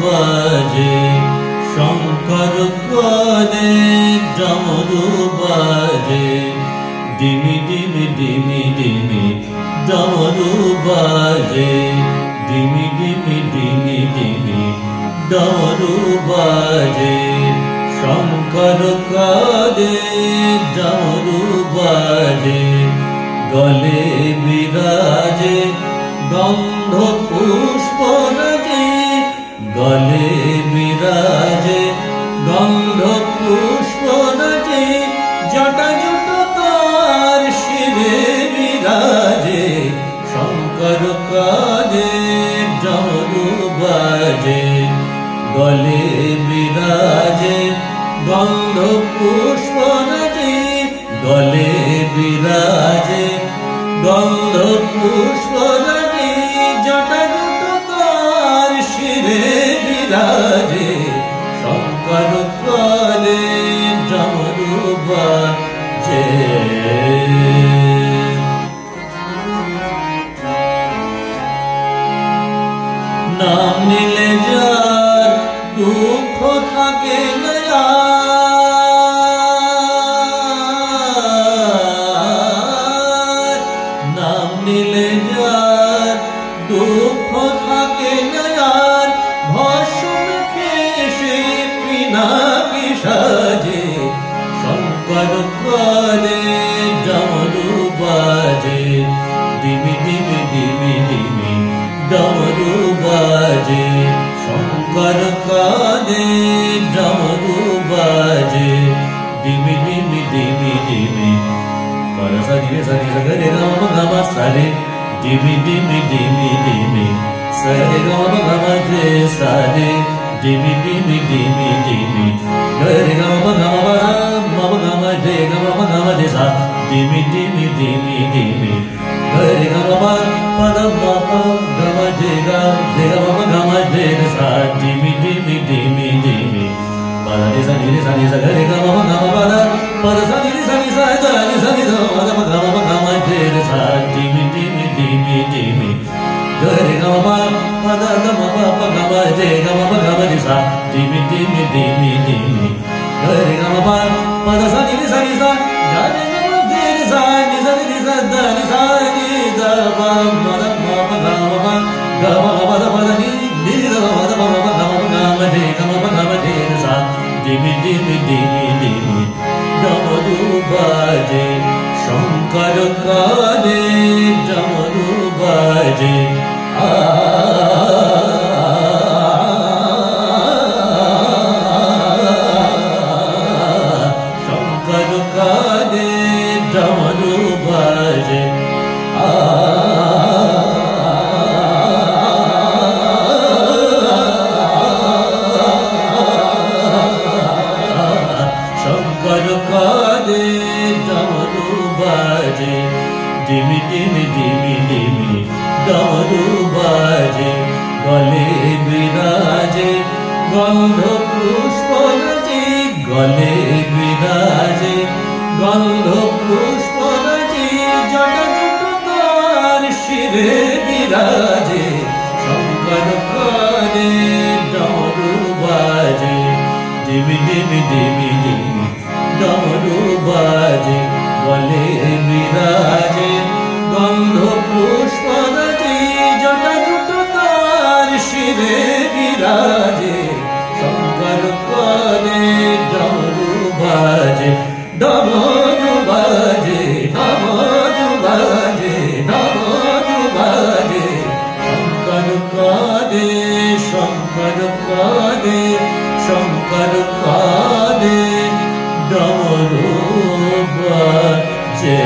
বাজে শঙ্কর কানে ডমরু বাজে ডিমি ডিমি ডিমি ডিমি ডমরু বাজে ডিমি ডিমি ডিমি ডিমি ডমরু বাজে শঙ্কর কানে ডমরু বাজে গলে বিরাজে গন্ধ পুষ্পরাজি গলে বিরাজে গন্ধ পুষ্পরাজি জটা জটা তার শিরে বিরাজে শঙ্কর কানে ডমরু বাজে গলে বিরাজে গন্ধ পুষ্পরাজি গলে বিরাজে গন্ধ পুষ্পরাজি জটা জটা তার শিরে বিরাজে শঙ্কর কানে ডমরু বাজে নাম নিলে যার দুঃখ থাকে না নাম নিলে যার দুঃখ থাকে না ভস্ম খেসে পিনাকি সাজে শঙ্কর কানে ডমরু বাজে ডিমি ডিমি ডিমি ডিমি ডমরু বাজে শঙ্কর কানে ডমরু বাজে ডিমি ডিমি ডিমি ডিমি সা রে সা রে রে গম গম সা রে ডিমি ডিমি ডিমি ডিমি সা রে গম গম রে সা রে ডিমি ডিমি ডিমি ডিমি রে গম গম মম গম রে গম গম রে সা ডিমি ডিমি ডিমি ডিমি রে গম পদ মপ গম রে গম গম রে সা Dimi Dimi Dimi Dimi pala ni sa ni sa ga re ga ma ga ma pa da pa da sa ni sa da ni sa ni da ma ga ma re sa dimi dimi dimi dimi ga re ga ma pa da da ma pa ga ma re ga ma re sa dimi dimi dimi dimi ga re ga ma pa da sa ni sa ga re ga ma re sa ni sa da ni sa ni da pa ma da ma ga ma ga ma pa da ni da ma da ma ga ma re ga ma re sa Dimi Dimi Dimi Dimi ডমরু বাজে শঙ্কর কানে ডমরু বাজে শঙ্কর কানে ডমরু বাজে ডিমি ডিমি ডিমি ডিমি ডমরু বাজে গলে বিরাজে গন্ধ পুষ্পরাজি গলে বিরাজে গন্ধ পুষ্পরাজি জটা জটা তার শিরে বিরাজে শঙ্কর কানে ডমরু বাজে ডিমি ডিমি ডিমি ডিমি ডমরু বাজে গলে বিরাজে গন্ধ পুষ্পরাজি জটা জটা তার শিরে বিরাজে শঙ্কর কানে ডমরু বাজে ডমরু বাজে ডমরু বাজে ডমরু বাজে শঙ্কর কানে শঙ্কর কানে শঙ্কর কানে ডমরু বাজে